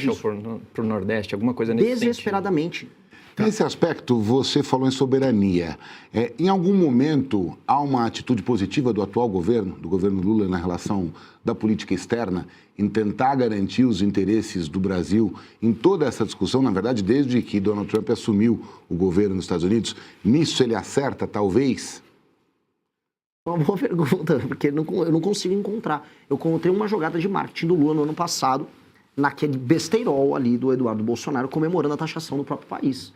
disso. para o Nordeste, alguma coisa nesse Desesperadamente. Nesse aspecto, você falou em soberania. Em algum momento, há uma atitude positiva do atual governo, do governo Lula, na relação da política externa, em tentar garantir os interesses do Brasil em toda essa discussão? Na verdade, desde que Donald Trump assumiu o governo nos Estados Unidos, nisso ele acerta, talvez? Uma boa pergunta, porque eu não consigo encontrar. Eu encontrei uma jogada de marketing do Lula no ano passado, naquele besteirol ali do Eduardo Bolsonaro, comemorando a taxação do próprio país.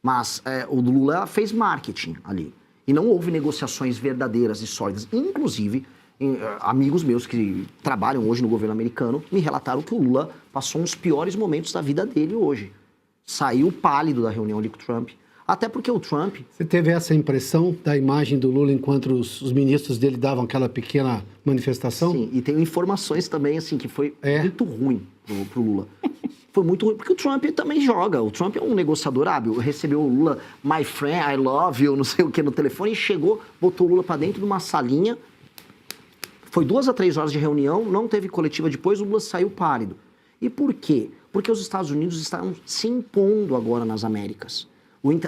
Mas o Lula fez marketing ali. E não houve negociações verdadeiras e sólidas. Inclusive, amigos meus que trabalham hoje no governo americano me relataram que o Lula passou um dos piores momentos da vida dele hoje. Saiu pálido da reunião ali com o Trump. Até porque o Trump... Você teve essa impressão da imagem do Lula enquanto os ministros dele davam aquela pequena manifestação? Sim, e tem informações também, assim, que foi muito ruim pro Lula. Foi muito ruim, porque o Trump também joga. O Trump é um negociador hábil. Recebeu o Lula, my friend, I love you, não sei o que, no telefone, e chegou, botou o Lula pra dentro de uma salinha. Foi 2 a 3 horas de reunião, não teve coletiva depois, o Lula saiu pálido. E por quê? Porque os Estados Unidos estão se impondo agora nas Américas.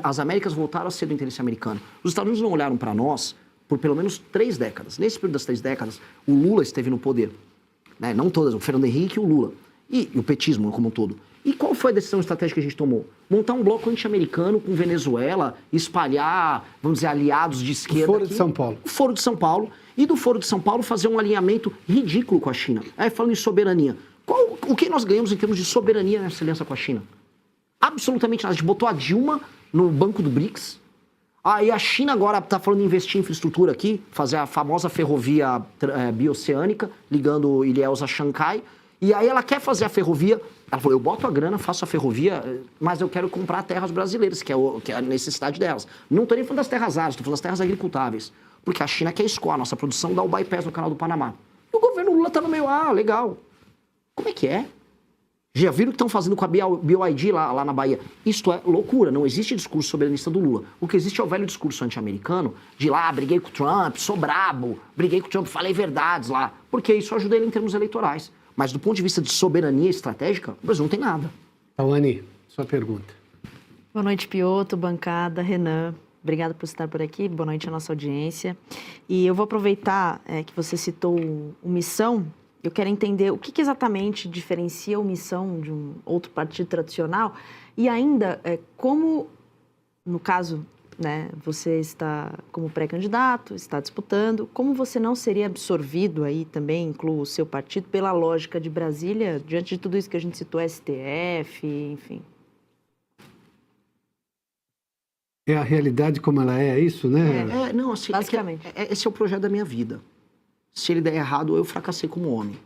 As Américas voltaram a ser do interesse americano. Os Estados Unidos não olharam para nós por pelo menos 3 décadas. Nesse período das 3 décadas, o Lula esteve no poder. Né? Não todas, o Fernando Henrique e o Lula. E o petismo como um todo. E qual foi a decisão estratégica que a gente tomou? Montar um bloco anti-americano com Venezuela, espalhar, vamos dizer, aliados de esquerda. O Foro de São Paulo. O Foro de São Paulo. E do Foro de São Paulo fazer um alinhamento ridículo com a China. Aí falando em soberania. O que nós ganhamos em termos de soberania nessa aliança com a China? Absolutamente nada. A gente botou a Dilma no banco do BRICS. Aí a China agora está falando em investir em infraestrutura aqui, fazer a famosa ferrovia bioceânica, ligando Ilhéus a Xangai. E aí ela quer fazer a ferrovia, ela falou, eu boto a grana, faço a ferrovia, mas eu quero comprar terras brasileiras, que é a necessidade delas. Não estou nem falando das terras áridas, estou falando das terras agricultáveis. Porque a China quer escoar a nossa produção, dá o bypass no canal do Panamá. E o governo Lula está no meio, legal. Como é que é? Já viram o que estão fazendo com a BioID lá na Bahia? Isto é loucura, não existe discurso soberanista do Lula. O que existe é o velho discurso anti-americano de briguei com o Trump, sou brabo, briguei com o Trump, falei verdades lá. Porque isso ajuda ele em termos eleitorais. Mas do ponto de vista de soberania estratégica, o Brasil não tem nada. Tawane, sua pergunta. Boa noite, Piotr, bancada, Renan. Obrigada por estar por aqui. Boa noite à nossa audiência. E eu vou aproveitar que você citou o Missão. Eu quero entender o que exatamente diferencia o Missão de um outro partido tradicional e ainda como, no caso, né, você está como pré-candidato, está disputando, como você não seria absorvido aí também, incluo o seu partido, pela lógica de Brasília, diante de tudo isso que a gente citou, STF, enfim. É a realidade como ela é isso, né? Não, assim, basicamente. Esse é o projeto da minha vida. Se ele der errado, eu fracassei como homem.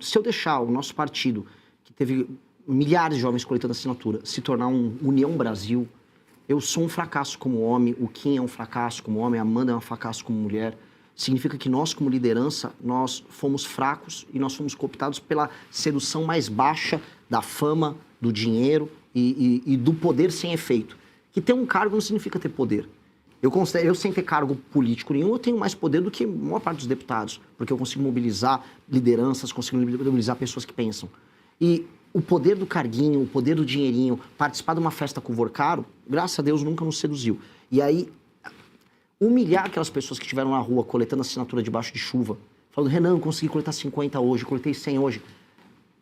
Se eu deixar o nosso partido, que teve milhares de jovens coletando assinatura, se tornar um União Brasil, eu sou um fracasso como homem, o Kim é um fracasso como homem, a Amanda é um fracasso como mulher. Significa que nós, como liderança, nós fomos fracos e nós fomos cooptados pela sedução mais baixa da fama, do dinheiro e do poder sem efeito. Que ter um cargo não significa ter poder. Eu sem ter cargo político nenhum, eu tenho mais poder do que a maior parte dos deputados, porque eu consigo mobilizar lideranças, consigo mobilizar pessoas que pensam. E o poder do carguinho, o poder do dinheirinho, participar de uma festa com o Vorcaro, graças a Deus nunca nos seduziu. E aí, humilhar aquelas pessoas que estiveram na rua coletando assinatura debaixo de chuva, falando, Renan, eu consegui coletar 50 hoje, coletei 100 hoje,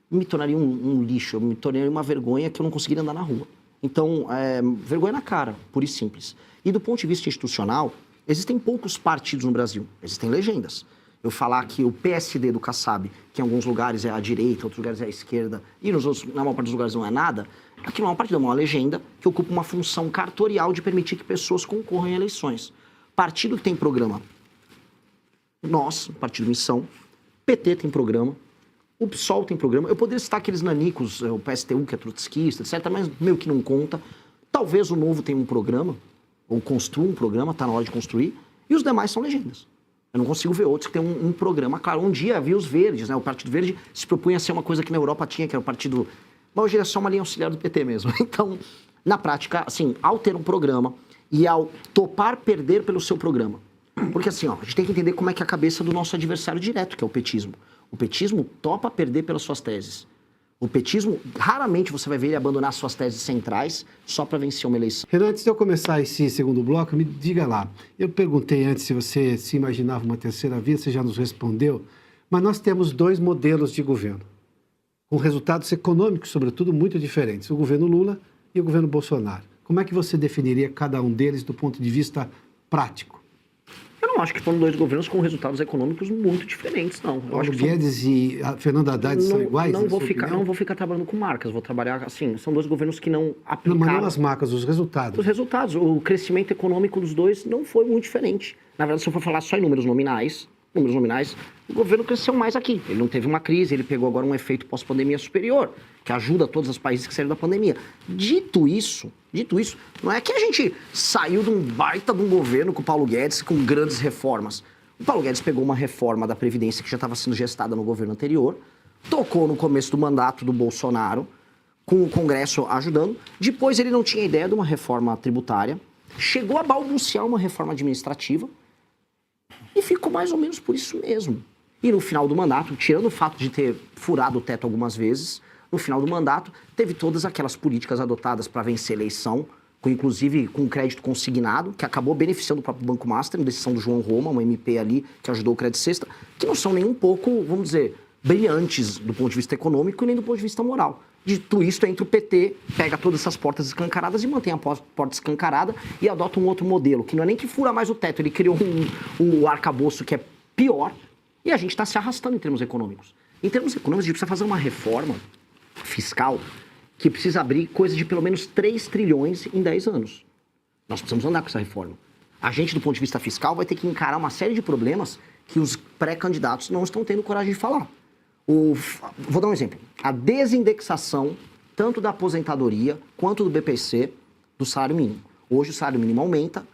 me tornaria um lixo, eu me tornaria uma vergonha que eu não conseguiria andar na rua. Então, vergonha na cara, pura e simples. E do ponto de vista institucional, existem poucos partidos no Brasil, existem legendas. Eu falar que o PSD do Kassab, que em alguns lugares é à direita, em outros lugares é à esquerda, e nos outros, na maior parte dos lugares não é nada, aqui não é um partido, é uma legenda que ocupa uma função cartorial de permitir que pessoas concorram em eleições. Partido que tem programa, nós, Partido Missão, PT tem programa, o PSOL tem programa, eu poderia citar aqueles nanicos, o PSTU, que é trotskista, etc., mas meio que não conta. Talvez o Novo tenha um programa, ou construa um programa, está na hora de construir, e os demais são legendas. Eu não consigo ver outros que têm um programa. Claro, um dia havia os verdes, né? O Partido Verde se propunha a ser uma coisa que na Europa tinha, que era o partido... Mas hoje é só uma linha auxiliar do PT mesmo. Então, na prática, assim, ao ter um programa e ao topar perder pelo seu programa. Porque assim, a gente tem que entender como é que é a cabeça do nosso adversário direto, que é o petismo. O petismo topa perder pelas suas teses. O petismo, raramente você vai ver ele abandonar suas teses centrais só para vencer uma eleição. Renan, antes de eu começar esse segundo bloco, me diga lá. Eu perguntei antes se você se imaginava uma terceira via, você já nos respondeu, mas nós temos 2 modelos de governo, com resultados econômicos, sobretudo, muito diferentes. O governo Lula e o governo Bolsonaro. Como é que você definiria cada um deles do ponto de vista prático? Eu não acho que foram 2 governos com resultados econômicos muito diferentes, não. Eu acho que Guedes e a Fernanda Haddad são iguais? Não vou ficar trabalhando com marcas, vou trabalhar assim. São 2 governos que não aplicaram... Não, mas não as marcas, os resultados. Os resultados. O crescimento econômico dos 2 não foi muito diferente. Na verdade, se eu for falar só em números nominais, o governo cresceu mais aqui. Ele não teve uma crise, ele pegou agora um efeito pós-pandemia superior, que ajuda todos os países que saíram da pandemia. Dito isso, não é que a gente saiu de um baita de um governo com o Paulo Guedes com grandes reformas. O Paulo Guedes pegou uma reforma da Previdência que já estava sendo gestada no governo anterior, tocou no começo do mandato do Bolsonaro, com o Congresso ajudando. Depois ele não tinha ideia de uma reforma tributária, chegou a balbuciar uma reforma administrativa, e ficou mais ou menos por isso mesmo. E no final do mandato, tirando o fato de ter furado o teto algumas vezes, no final do mandato, teve todas aquelas políticas adotadas para vencer a eleição, inclusive com crédito consignado, que acabou beneficiando o próprio Banco Master, em decisão do João Roma, um MP ali, que ajudou o Crédito Sexta, que não são nem um pouco, vamos dizer, brilhantes do ponto de vista econômico e nem do ponto de vista moral. Dito isto, entra o PT, pega todas essas portas escancaradas e mantém a porta escancarada e adota um outro modelo, que não é nem que fura mais o teto, ele criou um arcabouço que é pior e a gente está se arrastando em termos econômicos. Em termos econômicos, a gente precisa fazer uma reforma fiscal que precisa abrir coisa de pelo menos 3 trilhões em 10 anos. Nós precisamos andar com essa reforma. A gente, do ponto de vista fiscal, vai ter que encarar uma série de problemas que os pré-candidatos não estão tendo coragem de falar. Vou dar um exemplo. A desindexação, tanto da aposentadoria quanto do BPC, do salário mínimo. Hoje o salário mínimo aumenta,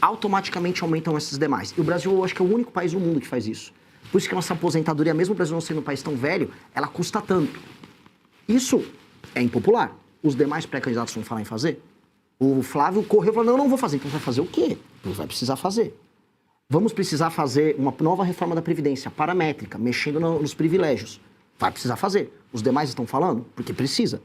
automaticamente aumentam esses demais. E o Brasil, eu acho que é o único país do mundo que faz isso. Por isso que a nossa aposentadoria, mesmo o Brasil não sendo um país tão velho, ela custa tanto. Isso é impopular. Os demais pré-candidatos vão falar em fazer. O Flávio correu e falou, não vou fazer. Então vai fazer o quê? Não vai precisar fazer. Vamos precisar fazer uma nova reforma da Previdência, paramétrica, mexendo nos privilégios. Vai precisar fazer. Os demais estão falando? Porque precisa.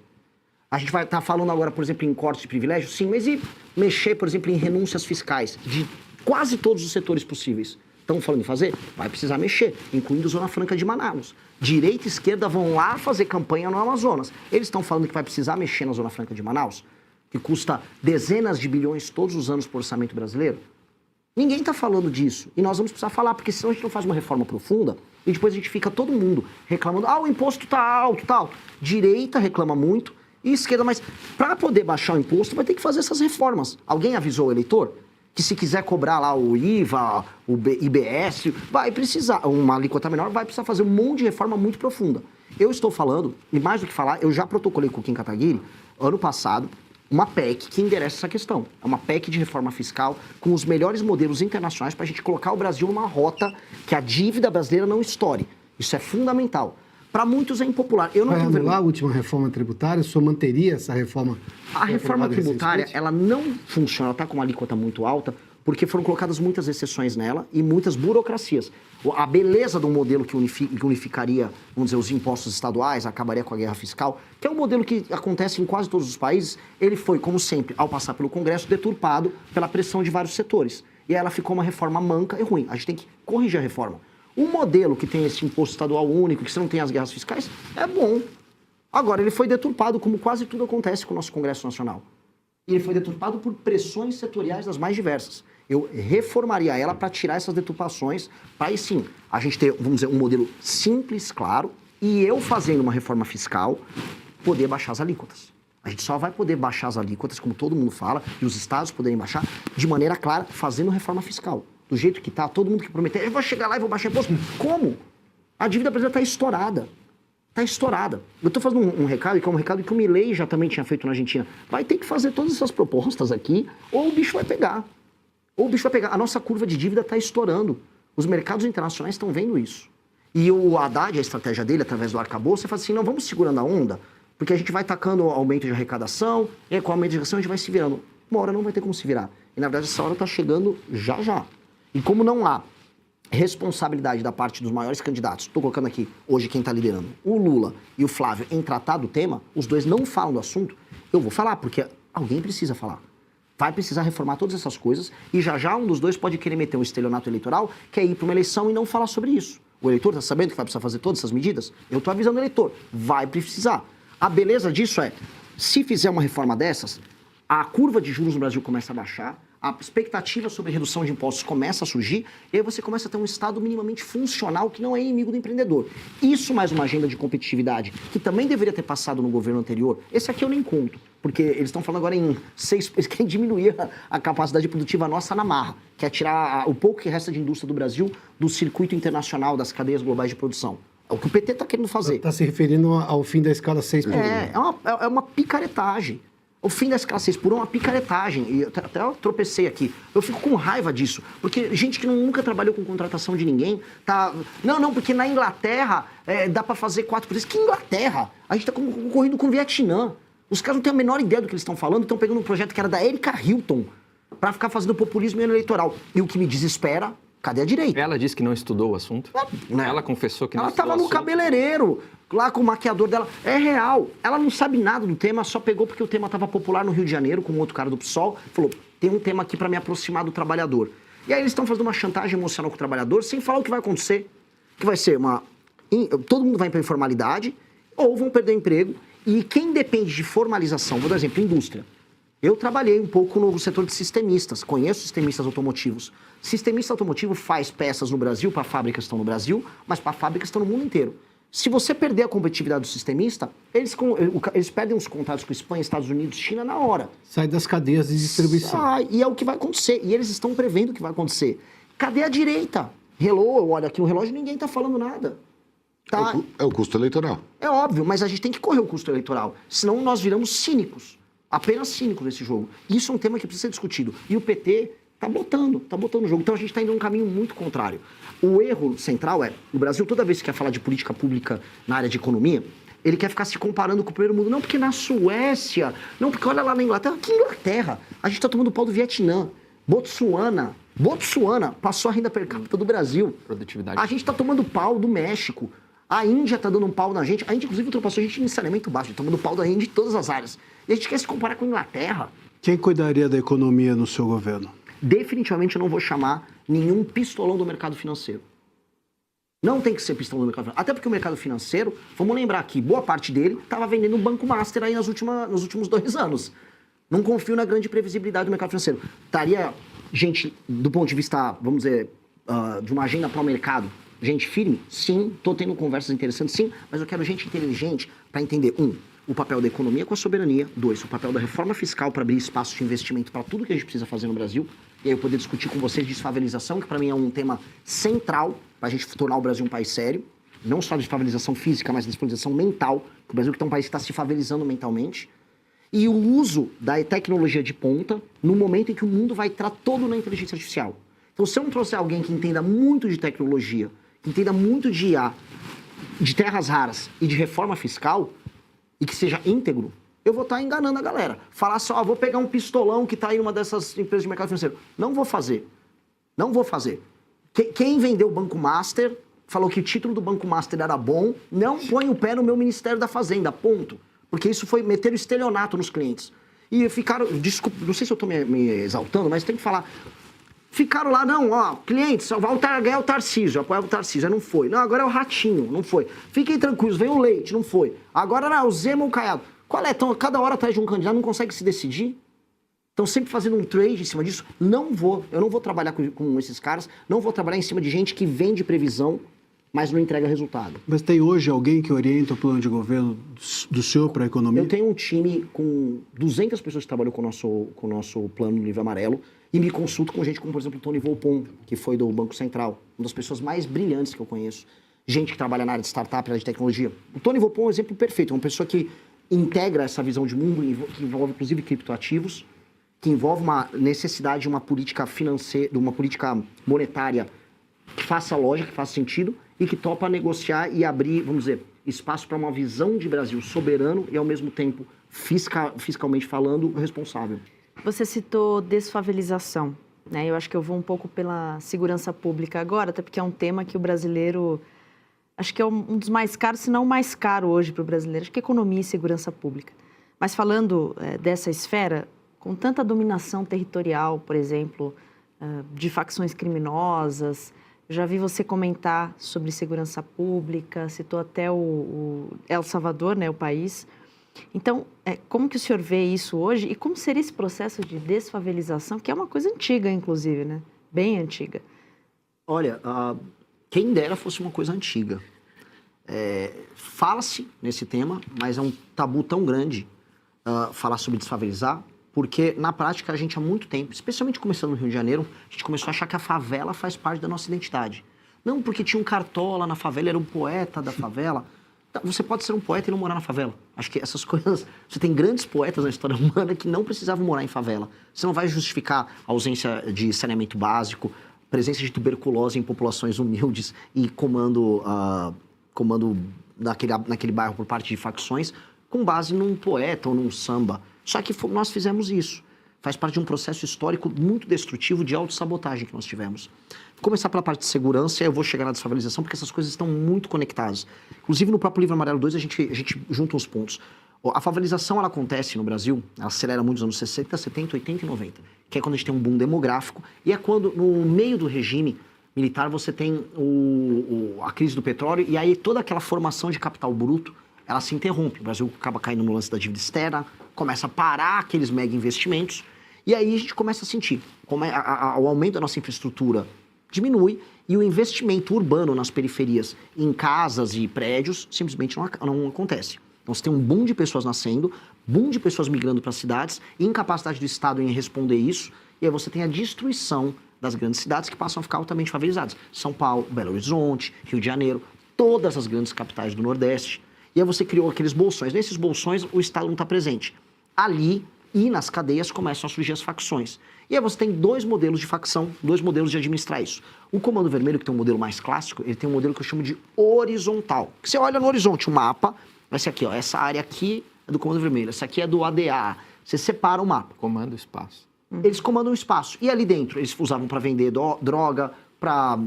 A gente vai estar falando agora, por exemplo, em cortes de privilégios? Sim, mas e mexer, por exemplo, em renúncias fiscais de quase todos os setores possíveis? Estão falando em fazer? Vai precisar mexer, incluindo Zona Franca de Manaus. Direita e esquerda vão lá fazer campanha no Amazonas. Eles estão falando que vai precisar mexer na Zona Franca de Manaus, que custa dezenas de bilhões todos os anos por orçamento brasileiro? Ninguém está falando disso. E nós vamos precisar falar, porque senão a gente não faz uma reforma profunda e depois a gente fica todo mundo reclamando, o imposto está alto, tá alto. Direita reclama muito e esquerda, mas para poder baixar o imposto vai ter que fazer essas reformas. Alguém avisou o eleitor que se quiser cobrar lá o IVA, o IBS, vai precisar, uma alíquota menor, vai precisar fazer um monte de reforma muito profunda. Eu estou falando, e mais do que falar, eu já protocolei com o Kim Kataguiri, ano passado, uma PEC que endereça essa questão. É uma PEC de reforma fiscal com os melhores modelos internacionais para a gente colocar o Brasil numa rota que a dívida brasileira não estoure. Isso é fundamental. Para muitos é impopular. Eu não vai anular a última reforma tributária? O senhor manteria essa reforma? A reforma tributária, ela não funciona, ela está com uma alíquota muito alta, porque foram colocadas muitas exceções nela e muitas burocracias. A beleza de um modelo que unificaria, vamos dizer, os impostos estaduais, acabaria com a guerra fiscal, que é um modelo que acontece em quase todos os países, ele foi, como sempre, ao passar pelo Congresso, deturpado pela pressão de vários setores. E aí ela ficou uma reforma manca e ruim. A gente tem que corrigir a reforma. Um modelo que tem esse imposto estadual único, que você não tem as guerras fiscais, é bom. Agora, ele foi deturpado, como quase tudo acontece com o nosso Congresso Nacional. E ele foi deturpado por pressões setoriais das mais diversas. Eu reformaria ela para tirar essas deturpações, para aí sim, a gente ter, vamos dizer, um modelo simples, claro, e eu fazendo uma reforma fiscal, poder baixar as alíquotas. A gente só vai poder baixar as alíquotas, como todo mundo fala, e os estados poderem baixar, de maneira clara, fazendo reforma fiscal. Do jeito que está, todo mundo que prometer, eu vou chegar lá e vou baixar imposto. Como? A dívida brasileira está estourada. Está estourada. Eu estou fazendo um recado, que é um recado que o Milei já também tinha feito na Argentina. Vai ter que fazer todas essas propostas aqui, ou o bicho vai pegar. Ou o bicho vai pegar. A nossa curva de dívida está estourando. Os mercados internacionais estão vendo isso. E o Haddad, a estratégia dele, através do arcabouço, você fala assim, não, vamos segurando a onda, porque a gente vai tacando aumento de arrecadação, e com o aumento de arrecadação a gente vai se virando. Uma hora não vai ter como se virar. E, na verdade, essa hora está chegando já já. E como não há responsabilidade da parte dos maiores candidatos, estou colocando aqui hoje quem está liderando, o Lula e o Flávio, em tratar do tema, os dois não falam do assunto, eu vou falar, porque alguém precisa falar. Vai precisar reformar todas essas coisas e já um dos dois pode querer meter um estelionato eleitoral, que é ir para uma eleição e não falar sobre isso. O eleitor está sabendo que vai precisar fazer todas essas medidas? Eu estou avisando o eleitor, vai precisar. A beleza disso é, se fizer uma reforma dessas, a curva de juros no Brasil começa a baixar, a expectativa sobre redução de impostos começa a surgir, e aí você começa a ter um Estado minimamente funcional que não é inimigo do empreendedor. Isso mais uma agenda de competitividade, que também deveria ter passado no governo anterior, esse aqui eu nem conto, porque eles estão falando agora em eles querem diminuir a capacidade produtiva nossa na marra, que é tirar o pouco que resta de indústria do Brasil do circuito internacional das cadeias globais de produção. É o que o PT está querendo fazer. Está se referindo ao fim da escala 6 por 1. É uma picaretagem. O fim da escala 6 por 1 é uma picaretagem. E até eu tropecei aqui. Eu fico com raiva disso. Porque gente que nunca trabalhou com contratação de ninguém tá... Não, porque na Inglaterra dá para fazer 4 por 3. Que Inglaterra? A gente está concorrendo com o Vietnã. Os caras não têm a menor ideia do que eles estão falando. Estão pegando um projeto que era da Erika Hilton para ficar fazendo populismo eleitoral. E o que me desespera, cadê a direita? Ela disse que não estudou o assunto? Ela confessou que não estudou o assunto? Ela estava no cabeleireiro, lá com o maquiador dela. É real. Ela não sabe nada do tema, só pegou porque o tema estava popular no Rio de Janeiro, com um outro cara do PSOL. Falou, tem um tema aqui para me aproximar do trabalhador. E aí eles estão fazendo uma chantagem emocional com o trabalhador, sem falar o que vai acontecer. Que vai ser todo mundo vai para informalidade, ou vão perder emprego. E quem depende de formalização, vou dar exemplo, indústria. Eu trabalhei um pouco no setor de sistemistas, conheço sistemistas automotivos. Sistemista automotivo faz peças no Brasil, para fábricas que estão no Brasil, mas para fábricas que estão no mundo inteiro. Se você perder a competitividade do sistemista, eles perdem os contatos com Espanha, Estados Unidos, China na hora. Sai das cadeias de distribuição. E é o que vai acontecer. E eles estão prevendo o que vai acontecer. Cadê a direita? Hello, olha aqui no relógio, ninguém está falando nada. Tá? É o custo eleitoral. É óbvio, mas a gente tem que correr o custo eleitoral. Senão nós viramos cínicos. Apenas cínicos nesse jogo. Isso é um tema que precisa ser discutido. E o PT tá botando o jogo. Então a gente está indo num caminho muito contrário. O erro central é, o Brasil, toda vez que quer falar de política pública na área de economia, ele quer ficar se comparando com o primeiro mundo. Não, porque na Suécia, não, porque olha lá na Inglaterra. Que Inglaterra? A gente está tomando pau do Vietnã. Botsuana passou a renda per capita do Brasil. Produtividade. A gente está tomando pau do México. A Índia está dando um pau na gente. A Índia, inclusive, ultrapassou a gente em saneamento baixo. Tomando pau da Índia em todas as áreas. E a gente quer se comparar com a Inglaterra. Quem cuidaria da economia no seu governo? Definitivamente eu não vou chamar nenhum pistolão do mercado financeiro. Não tem que ser pistolão do mercado financeiro. Até porque o mercado financeiro, vamos lembrar que boa parte dele estava vendendo um Banco Master aí nos últimos 2 anos. Não confio na grande previsibilidade do mercado financeiro. Estaria gente, do ponto de vista, vamos dizer, de uma agenda para o mercado, gente firme? Sim. Estou tendo conversas interessantes, sim. Mas eu quero gente inteligente para entender, o papel da economia com a soberania. 2, o papel da reforma fiscal para abrir espaço de investimento para tudo que a gente precisa fazer no Brasil. E aí eu poder discutir com vocês desfavelização, que para mim é um tema central para a gente tornar o Brasil um país sério. Não só de desfavelização física, mas de desfavelização mental. O Brasil que é um país que está se favelizando mentalmente. E o uso da tecnologia de ponta no momento em que o mundo vai entrar todo na inteligência artificial. Então, se eu não trouxer alguém que entenda muito de tecnologia, que entenda muito de IA, de terras raras e de reforma fiscal, e que seja íntegro, eu vou estar enganando a galera. Falar só, vou pegar um pistolão que está aí em uma dessas empresas de mercado financeiro. Não vou fazer. Não vou fazer. Quem vendeu o Banco Master, falou que o título do Banco Master era bom, não põe o pé no meu Ministério da Fazenda, ponto. Porque isso foi meter o estelionato nos clientes. E ficaram, desculpa, não sei se eu estou me exaltando, mas tem que falar. Ficaram lá, clientes, vai ganhar o Tarcísio, apoiava o Tarcísio, aí não foi. Não, agora é o Ratinho, não foi. Fiquem tranquilos, vem o Leite, não foi. Agora era o Zema ou o Caiado. Qual é? Então, cada hora atrás de um candidato, não consegue se decidir? Estão sempre fazendo um trade em cima disso. Eu não vou trabalhar com esses caras, não vou trabalhar em cima de gente que vende previsão, mas não entrega resultado. Mas tem hoje alguém que orienta o plano de governo do senhor para a economia? Eu tenho um time com 200 pessoas que trabalham com o nosso plano no nível amarelo e me consulto com gente como, por exemplo, o Tony Volpon, que foi do Banco Central, uma das pessoas mais brilhantes que eu conheço. Gente que trabalha na área de startup, na área de tecnologia. O Tony Volpon é um exemplo perfeito, é uma pessoa que integra essa visão de mundo, que envolve, inclusive, criptoativos, que envolve uma necessidade de uma política financeira, de uma política monetária que faça lógica, que faça sentido, e que topa negociar e abrir, vamos dizer, espaço para uma visão de Brasil soberano e, ao mesmo tempo, fiscalmente falando, responsável. Você citou desfavelização. né? Eu acho que eu vou um pouco pela segurança pública agora, até porque é um tema que o brasileiro... Acho que é um dos mais caros, se não o mais caro hoje para o brasileiro. Acho que é economia e segurança pública. Mas falando dessa esfera, com tanta dominação territorial, por exemplo, de facções criminosas, já vi você comentar sobre segurança pública, citou até o El Salvador, né, o país. Então, como que o senhor vê isso hoje e como seria esse processo de desfavelização, que é uma coisa antiga, inclusive, né? Bem antiga. Olha, quem dera fosse uma coisa antiga. Fala-se nesse tema, mas é um tabu tão grande falar sobre desfavelizar, porque na prática a gente há muito tempo, especialmente começando no Rio de Janeiro, a gente começou a achar que a favela faz parte da nossa identidade. Não porque tinha um cartola na favela, era um poeta da favela. Você pode ser um poeta e não morar na favela. Acho que essas coisas... Você tem grandes poetas na história humana que não precisavam morar em favela. Você não vai justificar a ausência de saneamento básico, presença de tuberculose em populações humildes e comando naquele bairro por parte de facções com base num poeta ou num samba. Só que nós fizemos isso. Faz parte de um processo histórico muito destrutivo de autossabotagem que nós tivemos. Vou começar pela parte de segurança e eu vou chegar na desfavelização, porque essas coisas estão muito conectadas. Inclusive, no próprio Livro Amarelo 2, a gente junta uns pontos. A favelização, ela acontece no Brasil, ela acelera muito nos anos 60, 70, 80 e 90, que é quando a gente tem um boom demográfico, e é quando, no meio do regime militar, você tem a crise do petróleo, e aí toda aquela formação de capital bruto, ela se interrompe. O Brasil acaba caindo no lance da dívida externa, começa a parar aqueles mega investimentos, e aí a gente começa a sentir como o aumento da nossa infraestrutura diminui e o investimento urbano nas periferias, em casas e prédios, simplesmente não acontece. Então você tem um boom de pessoas nascendo, boom de pessoas migrando para as cidades, incapacidade do Estado em responder isso, e aí você tem a destruição das grandes cidades que passam a ficar altamente favelizadas. São Paulo, Belo Horizonte, Rio de Janeiro, todas as grandes capitais do Nordeste. E aí você criou aqueles bolsões. Nesses bolsões, o Estado não está presente. Ali e nas cadeias começam a surgir as facções. E aí você tem dois modelos de facção, dois modelos de administrar isso. O Comando Vermelho, que tem um modelo mais clássico, ele tem um modelo que eu chamo de horizontal. Você olha no horizonte o mapa, vai ser aqui, ó, essa área aqui é do Comando Vermelho, essa aqui é do ADA. Você separa o mapa. Comanda o espaço. Eles comandam o espaço. E ali dentro, eles usavam para vender droga, para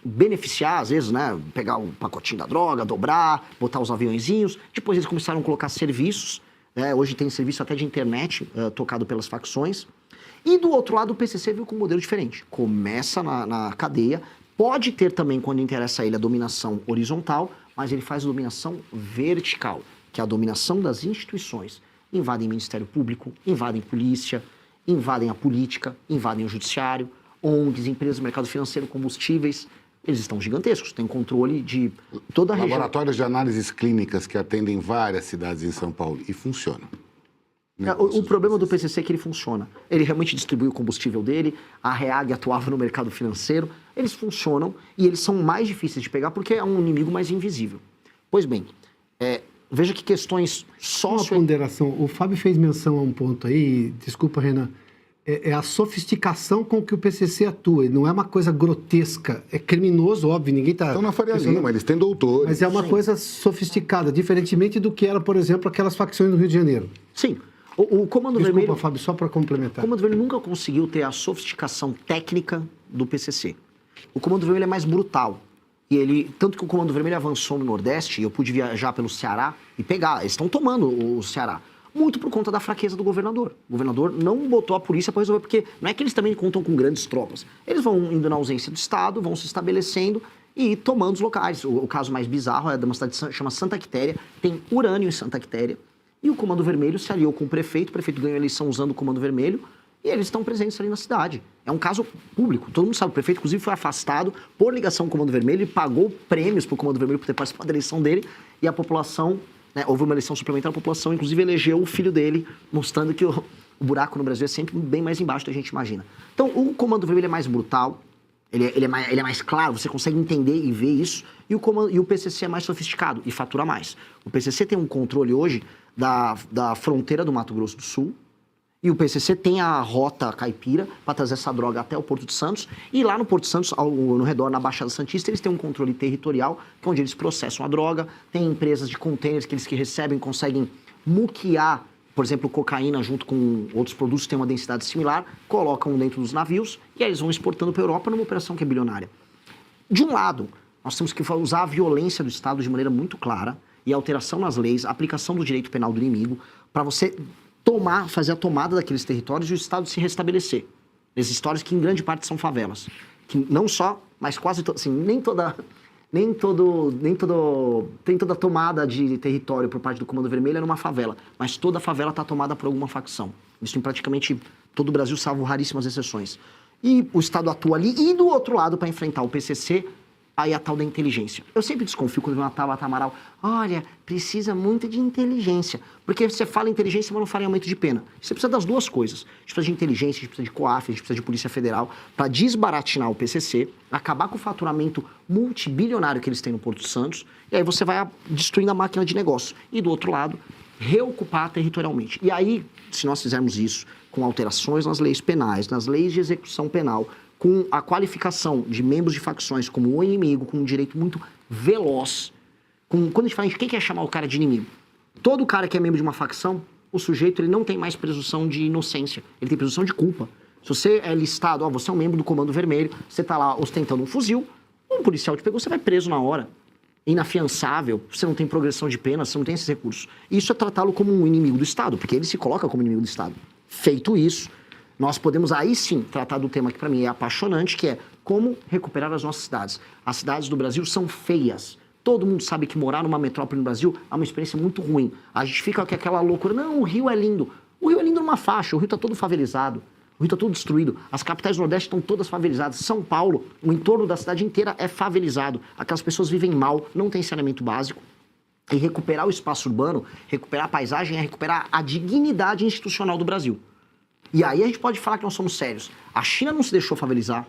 beneficiar, às vezes, né? Pegar um pacotinho da droga, dobrar, botar os aviõezinhos. Depois eles começaram a colocar serviços. Hoje tem serviço até de internet tocado pelas facções. E do outro lado, o PCC veio com um modelo diferente. Começa na cadeia. Pode ter também, quando interessa a ele, a dominação horizontal, mas ele faz a dominação vertical, que é a dominação das instituições. Invadem o Ministério Público, invadem polícia, invadem a política, invadem o judiciário, ONGs, empresas do mercado financeiro, combustíveis. Eles estão gigantescos, têm controle de toda a região. Laboratórios de análises clínicas que atendem várias cidades em São Paulo e funcionam. O problema do PCC é que ele funciona. Ele realmente distribui o combustível dele, a REAG atuava no mercado financeiro, eles funcionam e eles são mais difíceis de pegar porque é um inimigo mais invisível. Pois bem, veja que questões Uma ponderação. O Fábio fez menção a um ponto aí, desculpa, Renan, é a sofisticação com que o PCC atua. Não é uma coisa grotesca, é criminoso, óbvio, ninguém está... Então na Faria Lima, eles têm doutores. Mas é uma coisa sofisticada, diferentemente do que era, por exemplo, aquelas facções do Rio de Janeiro. Sim. O Comando Vermelho... Desculpa, Fábio, só para complementar. O Comando Vermelho nunca conseguiu ter a sofisticação técnica do PCC. O Comando Vermelho é mais brutal. Tanto que o Comando Vermelho avançou no Nordeste, e eu pude viajar pelo Ceará e pegar. Eles estão tomando o Ceará. Muito por conta da fraqueza do governador. O governador não botou a polícia para resolver, porque não é que eles também contam com grandes tropas. Eles vão indo na ausência do Estado, vão se estabelecendo e tomando os locais. O caso mais bizarro é de uma cidade que chama Santa Quitéria, tem urânio em Santa Quitéria, e o Comando Vermelho se aliou com o prefeito ganhou a eleição usando o Comando Vermelho, e eles estão presentes ali na cidade. É um caso público, todo mundo sabe. O prefeito, inclusive, foi afastado por ligação com o Comando Vermelho e pagou prêmios para o Comando Vermelho por ter participado da eleição dele, e a população... houve uma eleição suplementar, a população, inclusive, elegeu o filho dele, mostrando que o buraco no Brasil é sempre bem mais embaixo do que a gente imagina. Então, o Comando Vermelho é mais brutal, ele é mais claro, você consegue entender e ver isso, e o PCC é mais sofisticado e fatura mais. O PCC tem um controle hoje da fronteira do Mato Grosso do Sul, e o PCC tem a rota caipira para trazer essa droga até o Porto de Santos. E lá no Porto de Santos, no redor, na Baixada Santista, eles têm um controle territorial, que é onde eles processam a droga. Tem empresas de contêineres que eles recebem, conseguem muquear por exemplo, cocaína junto com outros produtos que têm uma densidade similar, colocam dentro dos navios e aí eles vão exportando para a Europa numa operação que é bilionária. De um lado, nós temos que usar a violência do Estado de maneira muito clara e a alteração nas leis, a aplicação do direito penal do inimigo, para você fazer a tomada daqueles territórios e o Estado se restabelecer. Esses territórios que em grande parte são favelas. Que não só, mas quase, assim, nem toda tomada de território por parte do Comando Vermelho é numa favela, mas toda favela está tomada por alguma facção. Isso em praticamente todo o Brasil, salvo raríssimas exceções. E o Estado atua ali, e do outro lado, para enfrentar o PCC, aí a tal da inteligência. Eu sempre desconfio quando vem uma Tabata Amaral, olha, precisa muito de inteligência. Porque você fala inteligência, mas não fala em aumento de pena. Você precisa das duas coisas. A gente precisa de inteligência, a gente precisa de COAF, a gente precisa de Polícia Federal, para desbaratinar o PCC, acabar com o faturamento multibilionário que eles têm no Porto Santos, e aí você vai destruindo a máquina de negócio. E do outro lado, reocupar territorialmente. E aí, se nós fizermos isso com alterações nas leis penais, nas leis de execução penal, com a qualificação de membros de facções como o inimigo, com um direito muito veloz. Quando a gente fala, quem quer chamar o cara de inimigo? Todo cara que é membro de uma facção, o sujeito ele não tem mais presunção de inocência, ele tem presunção de culpa. Se você é listado, você é um membro do Comando Vermelho, você está lá ostentando um fuzil, um policial te pegou, você vai preso na hora. Inafiançável, você não tem progressão de pena, você não tem esses recursos. Isso é tratá-lo como um inimigo do Estado, porque ele se coloca como inimigo do Estado. Feito isso, nós podemos aí sim tratar do tema que para mim é apaixonante, que é como recuperar as nossas cidades. As cidades do Brasil são feias. Todo mundo sabe que morar numa metrópole no Brasil é uma experiência muito ruim. A gente fica com aquela loucura, não, o Rio é lindo. O Rio é lindo numa faixa, o Rio está todo favelizado, o Rio está todo destruído. As capitais do Nordeste estão todas favelizadas. São Paulo, o entorno da cidade inteira é favelizado. Aquelas pessoas vivem mal, não tem saneamento básico. E recuperar o espaço urbano, recuperar a paisagem, é recuperar a dignidade institucional do Brasil. E aí a gente pode falar que nós somos sérios. A China não se deixou favelizar.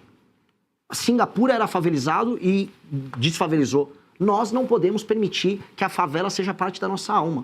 A Singapura era favelizado e desfavelizou. Nós não podemos permitir que a favela seja parte da nossa alma.